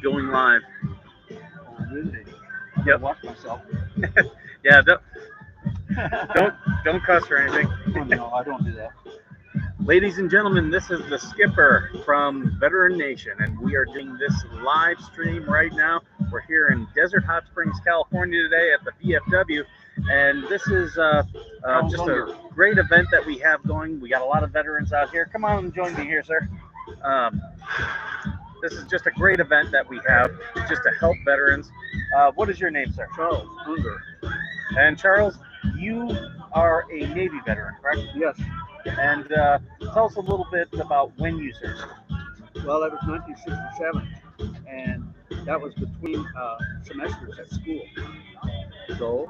going live. Oh, really? Yep. Watch myself. Yeah, don't cuss or anything. Oh, no, I don't do that. Ladies and gentlemen, this is the Skipper from Veteran Nation, and we are doing this live stream right now. We're here in Desert Hot Springs, California today at the VFW, and this is just a great event that we have going. We got a lot of veterans out here. Come on and join me here, sir. This is just a great event that we have just to help veterans. What is your name, sir? Charles Unger. And Charles, you are a Navy veteran, correct? Yes. And tell us a little bit about when you served. Well, that was 1967, and that was between semesters at school. So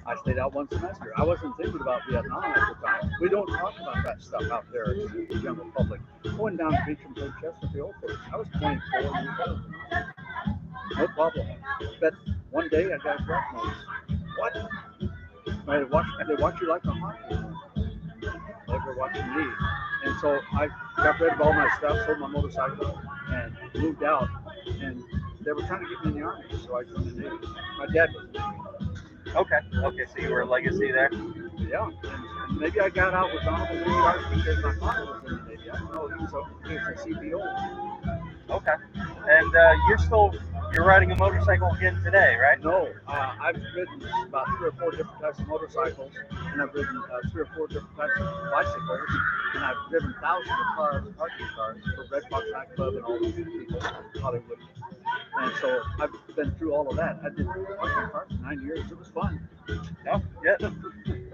I stayed out one semester. I wasn't thinking about Vietnam at the time. We don't talk about that stuff out there to the general public. Going down the beach and playing chess with the old folks. I was 24 years old. No problem. But one day I got a draft notice. What? They watch you like a hockey. They were watching me. And so I got rid of all my stuff, sold my motorcycle, and moved out. And they were trying to get me in the Army, so I joined the Navy. My dad was in the Navy. Okay, so you were a legacy there? Yeah, and maybe I got out with honorable discharge because my father was in the Navy. I don't know, he was a CBO. Okay, and you're riding a motorcycle again today, right? No, I've ridden about 3 or 4 different types of motorcycles, and I've ridden 3 or 4 different types of bicycles, and I've driven thousands of cars, parking cars for Red Fox nightclub and all these people in Hollywood. And so I've been through all of that. I did parking cars for 9 years. It was fun. Oh, yeah.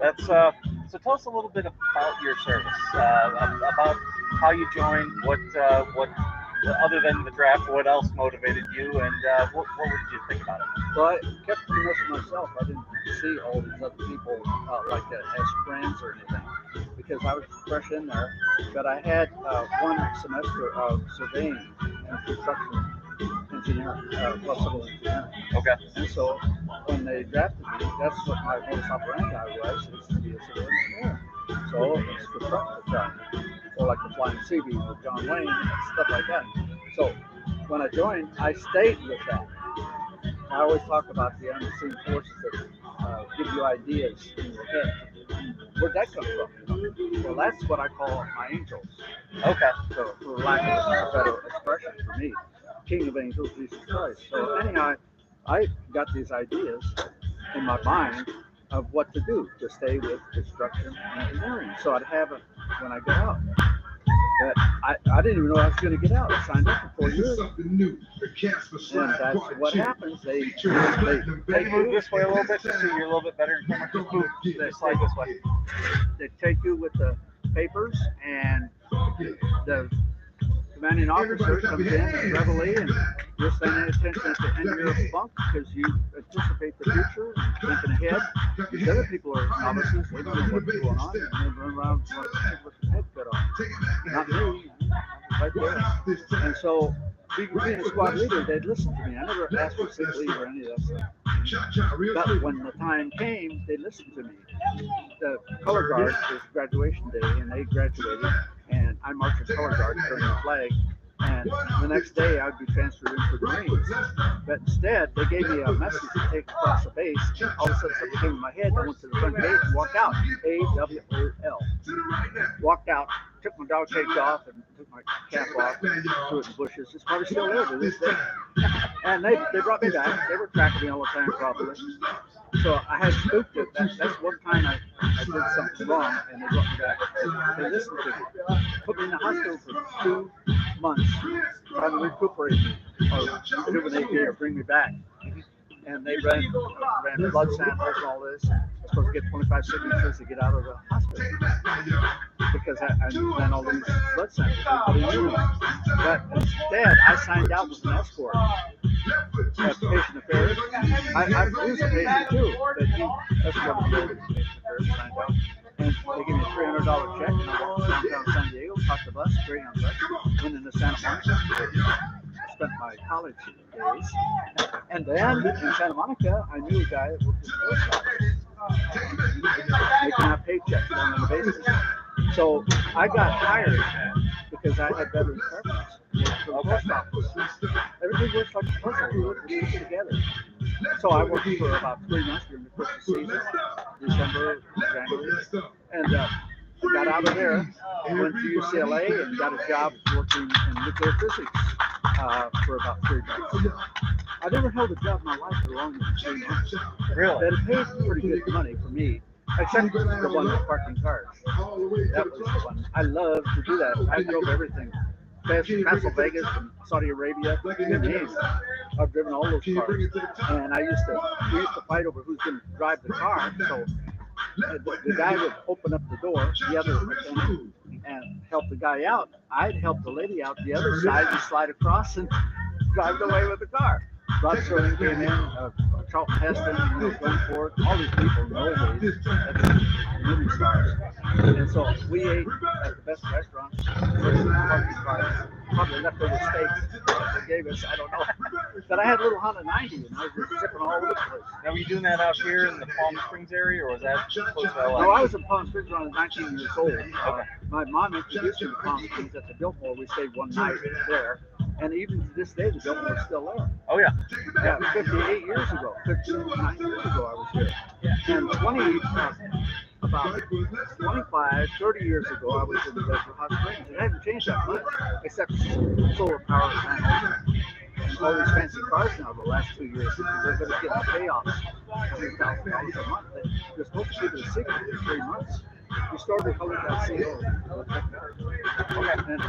That's so tell us a little bit about your service, about how you joined, what other than the draft, what else motivated you, and what did you think about it? Well, I kept pretty much to myself. I didn't see all these other people like that as friends or anything because I was fresh in there. But I had 1 semester of surveying and construction engineering, civil engineering. Okay. And so when they drafted me, that's what my modus operandi was, is to be a civil engineer. So it's construction job, or like the Flying Sea Beam with John Wayne and stuff like that. So when I joined, I stayed with that. I always talk about the unseen forces that give you ideas in your head. Where'd that come from? Well, that's what I call my angels. Okay. So for lack of a better expression for me, King of Angels, Jesus Christ. So anyhow, I got these ideas in my mind of what to do to stay with construction and engineering. So I'd have it when I got out. But I didn't even know I was going to get out. I signed up for 4 years. And that's what happens. They take you this way a little bit just so you're a little bit better. Just move this slide this way. They take you with the papers, and the commanding officer comes in and reveille, and you're paying attention at the end of your bunk because you anticipate the future, thinking ahead. These other people are novices, they don't know what's going on, and they run around with their head cut off. Not me, right there. And so, being a squad leader, they'd listen to me. I never asked for sick leave or any of that stuff. But when the time came, they listened to me. The color guard was graduation day, and they graduated, and I marched in color guard during the flag. And the next day, I'd be transferred into the Marines. But instead, they gave me a message to take across the base. All of a sudden, something came in my head. I went to the front gate and walked out. AWOL. Walked out, took my dog cage off, and took my cap off, threw it in the bushes. It's probably still there to this day. And they brought me back. They were tracking me all the time, probably. So I had spooked it. That's one time I did something wrong, and they brought me back. They listened to me. Put me in the hospital for 2 months, trying to recuperate me, or rejuvenate me, or bring me back. And they ran blood samples and all this. I was supposed to get 25 signatures to get out of the hospital because I ran all these blood samples. But instead, I signed out with an escort. Patient affairs. I was a patient too, but he escorted me over to patient affairs, signed out. And they gave me a $300 check, and I walked downtown San Diego, caught the bus, Greyhound bus, went into Santa Monica. I spent my college days. And then in Santa Monica, I knew a guy that worked in the post office, making out paychecks down on the basis. So I got hired because I had veterans preference. the post office. Everything works like a puzzle. It fits together. So I worked for about 3 months during the Christmas season, December, January, and I got out of there, went to UCLA, and got a job working in nuclear physics for about 3 months. I never held a job in my life for longer than 3 months. Really? But it paid pretty good money for me, except the one with parking cars. That was the one. I loved to do that. I drove everything. Castle Vegas and Saudi Arabia, you name it. I've driven all those cars, and we used to fight over who's going to drive the car. So the guy would open up the door, the other attendant, and help the guy out. I'd help the lady out the other side and slide across and drive away with the car. Rod Sterling came in, Charlton Heston, Glenn Ford, all these people, movie stars. And so we ate at the best restaurants, probably leftover steaks they gave us, I don't know. But I had a little Honda 90 and I was just zipping all over the place. Now, were you doing that out here in the Palm Springs area, or was that close to LA? No, I was in Palm Springs when I was 19 years old. My mom introduced me to Palm Springs at the Biltmore. We stayed one night there. And even to this day, the Biltmore is still there. Oh, yeah. Yeah, 58 years ago, 59 years ago, I was here. And about 25, 30 years ago, I was in the Desert Hot Springs. It hadn't changed that much, except solar power panels. And all these fancy cars now the last 2 years. They're going to get the payoffs, $100,000 a month. They're supposed to give it a secret for 3 months. We started calling that CO.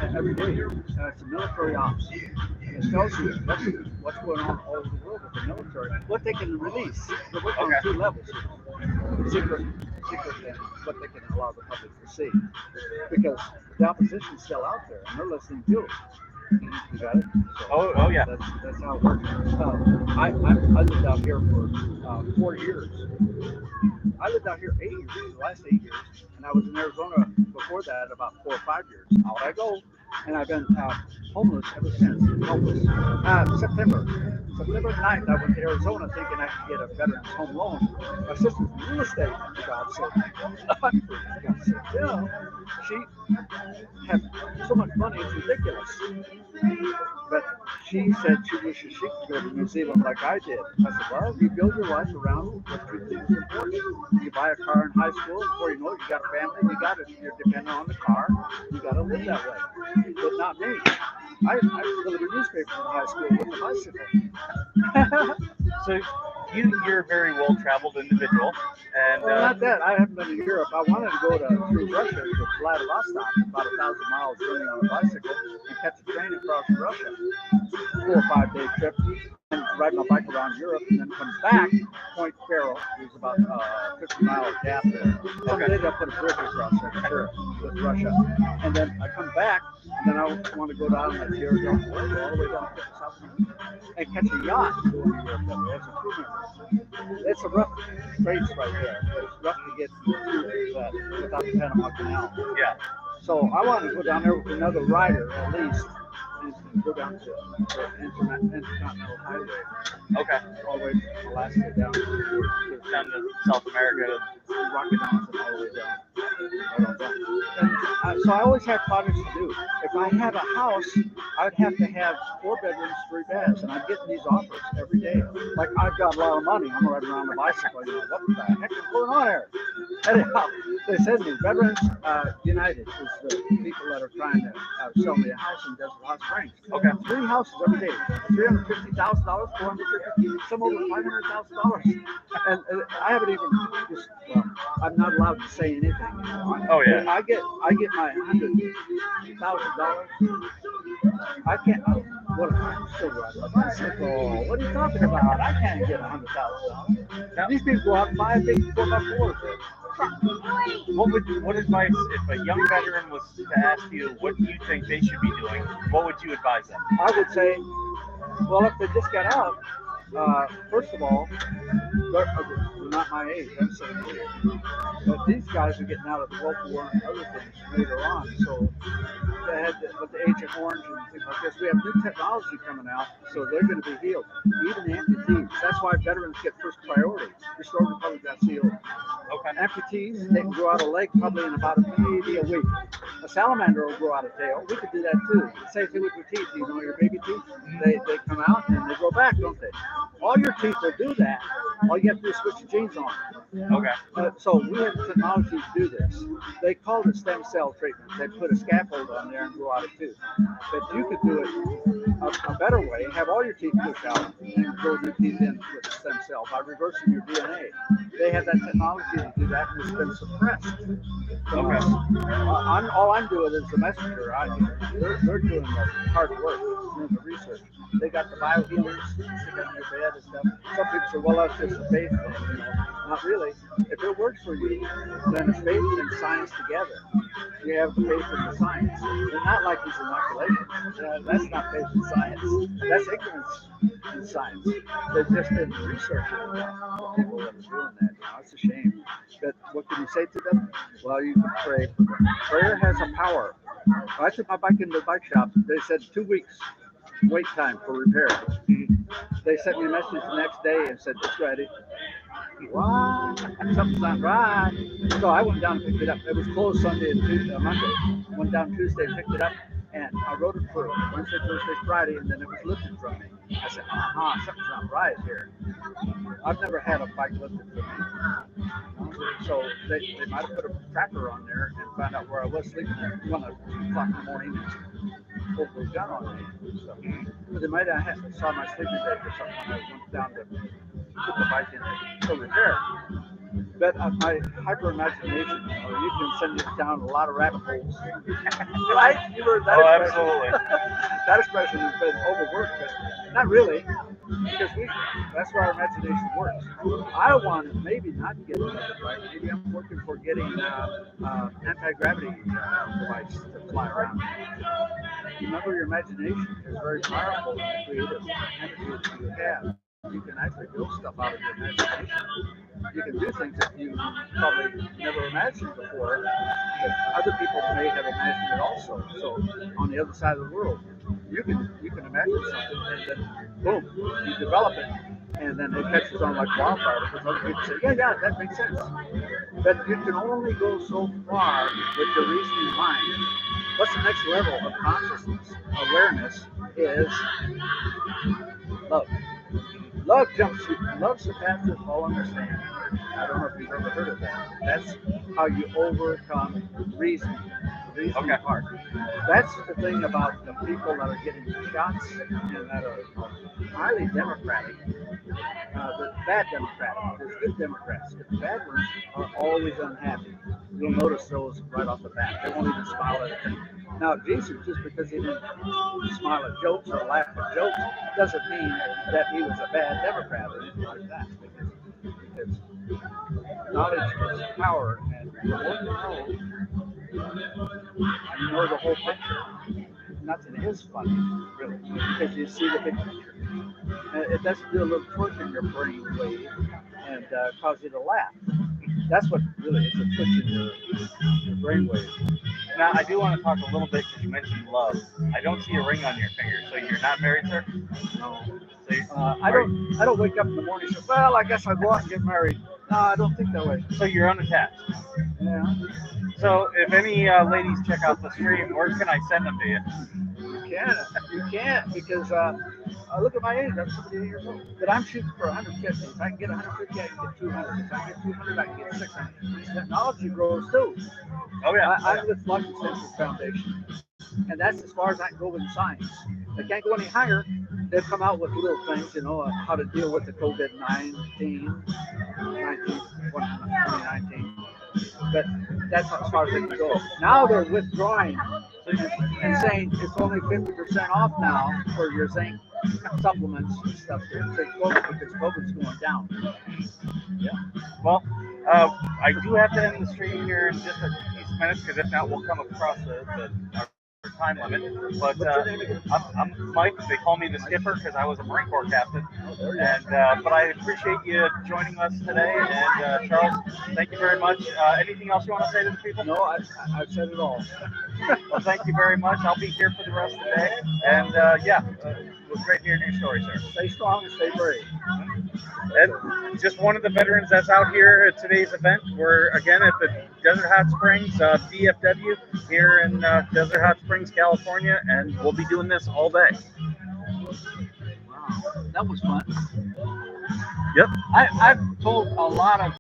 And every day, it's a military ops. It tells you what's going on all over the world with the military, what they can release. They're working on 2 levels. Secret, and what they can allow the public to see. Because the opposition's still out there, and they're listening to it. You got it? So oh yeah. That's how it works. I lived out here for 4 years. I lived out here 8 years, the last 8 years, and I was in Arizona before that about 4 or 5 years. Out I go, and I've been homeless ever since. Homeless. September 9th, I went to Arizona thinking I could get a veteran's home loan. My sister's in real estate, for God's sake. Yeah, she had so much money, it's ridiculous. But she said she wishes she could go to New Zealand like I did. I said, well, you build your life around what you think is important. You buy a car in high school, before you know it, you got a family, you're dependent on the car, you got to live that way. But not me. I delivered newspapers in high school with a bicycle. So you're a very well-traveled individual, and well, not that. I haven't been to Europe. I wanted to go through Russia to Vladivostok, about 1,000 miles running on a bicycle, and catch a train across Russia. 4 or 5 day trip, and ride my bike around Europe, and then come back. Point Ferro, there's about 50-mile gap there. Someday they'll put a bridge across there, sure, with Russia. And then I come back, and then I want to go down to the Arizona border, all the way down to South America, and catch a yacht going to Europe that way. It's a crew member. It's a rough straits right there. It's rough to get through that without the Panama Canal. Yeah. So I wanted to go down there with another rider at least. And go down to the Intercontinental Highway. Okay. All the way from Alaska down to South America. Rocky Mountains and all the way down. And so I always had projects to do. If I had a house, I would have to have 4 bedrooms, 3 baths, and I'm getting these offers every day. Like, I've got a lot of money. I'm riding around the bicycle. You know, what the heck is going on here? Anyhow, they send me Veterans United is the people that are trying to sell me a house in Desert Hot Springs. Okay. 3 houses every day. $350,000, $450,000, some over $500,000. And I haven't even just. I'm not allowed to say anything. You know? Oh yeah. I get my $100,000. I can't. What am I still riding a bicycle? What are you talking about? I can't get $100,000. Now these people go out and buy a big 4x4. What advice, if a young veteran was to ask you what you think they should be doing, what would you advise them? I would say, well, if they just got out, First of all, they're not my age. I'm 78. But these guys are getting out of the Gulf War and other things later on. So they had with the Agent Orange and things like this. We have new technology coming out, so they're going to be healed. Even the amputees. That's why veterans get first priority. RestoredRepublic.co. Okay. Amputees, they can grow out a leg probably in about maybe a week. A salamander will grow out a tail. We could do that too. The same thing with your teeth. You know, your baby teeth, they come out and they grow back, don't they? All your teeth will do that. All you have to do is switch the genes on. Okay. So we have technology to do this. They called it stem cell treatment. They put a scaffold on there and grow out a tooth. But you could do it a better way. Have all your teeth pushed out and grow your teeth in with stem cell by reversing your DNA. They have that technology to do that, and it's been suppressed. Okay. All I'm doing is the messenger. They're doing the hard work, doing the research. They got the biohealers, stick on your bed and stuff. Some people say, well, that's just a faith thing. You know, not really. If it works for you, then it's faith and science together. You have the faith in the science. They're not like these inoculations. That's not faith in science. That's ignorance in science. They've just been researching people that are doing that. You know, it's a shame. But what can you say to them? Well, you can pray for them. Prayer has a power. I took my bike into the bike shop. They said 2 weeks wait time for repair. They sent me a message the next day and said, it's ready. What? Something's not right. So I went down and picked it up. It was closed Sunday and Tuesday, Monday. Went down Tuesday and picked it up, and I wrote it for Wednesday, Thursday, Friday, and then it was lifted from me. I said, something's not right here. I've never had a bike lifted from me. So they might have put a tracker on there and found out where I was sleeping at 1 o'clock in the morning and pulled the gun on me and stuff. But they might have saw my sleeping bag or something. I went down to put the bike in to repair. But my hyper imagination, you can send you down a lot of rabbit holes. Right? You heard that expression. Absolutely. That expression has been overworked, but not really, because that's where our imagination works. I want to maybe not get it right. Maybe I'm working for getting anti-gravity device to fly around. Remember, your imagination is very powerful and creative energy that you have. You can actually build stuff out of your imagination. You can do things that you probably never imagined before, but other people may have imagined it also. So on the other side of the world, you can imagine something, and then boom, you develop it, and then it catches on like wildfire because other people say, yeah, that makes sense. But you can only go so far with your reasoning mind. What's the next level of consciousness, awareness, is love. Love surpasses all understanding. I don't know if you've ever heard of that. That's how you overcome reasoning. The reasoning part. That's the thing about the people that are getting shots and that are highly democratic. The bad Democratic. There's good Democrats. The bad ones are always unhappy. You'll notice those right off the bat. They won't even smile at a thing. Now, Jesus, just because he didn't smile at jokes or laugh at jokes, doesn't mean that he was a bad Democrat or anything like that. Because knowledge is power, and the more you know the whole picture. Nothing is funny, really, because you see the big picture. It doesn't do a little twitch in your brain wave and cause you to laugh. That's what really is a twitch in your brain wave. Now, I do want to talk a little bit because you mentioned love. I don't see a ring on your finger, so you're not married, sir? No. So I don't wake up in the morning and say, well, I guess I'll go out and get married. No, I don't think that way. So you're unattached? Yeah. So if any ladies check out the stream, where can I send them to you? You can't because look at my age. I'm 78 years old. But I'm shooting for 150. If I can get 150, I can get 200. If I get 200, I can get 600. Technology grows too. Oh yeah. I'm with Lucky Center Foundation, and that's as far as I can go with science. They can't go any higher. They'll come out with little things, how to deal with the COVID-19, 2019. But that's as far as they can go. Now they're withdrawing and saying it's only 50% off now for your zinc supplements and stuff because COVID's going down. Yeah. Well, I do have to end the stream here in just a few minutes because if not, we'll come across our time limit. But I'm Mike. They call me the skipper because I was a Marine Corps captain. And but I appreciate you joining us today. And Charles, thank you very much. Anything else you want to say to the people? No, I've said it all. Well, thank you very much. I'll be here for the rest of the day. And it was great hearing your story, sir. Stay strong and stay brave. And just one of the veterans that's out here at today's event. We're again at the Desert Hot Springs VFW here in Desert Hot Springs, California, and we'll be doing this all day. Wow, that was fun. Yep. I've told a lot of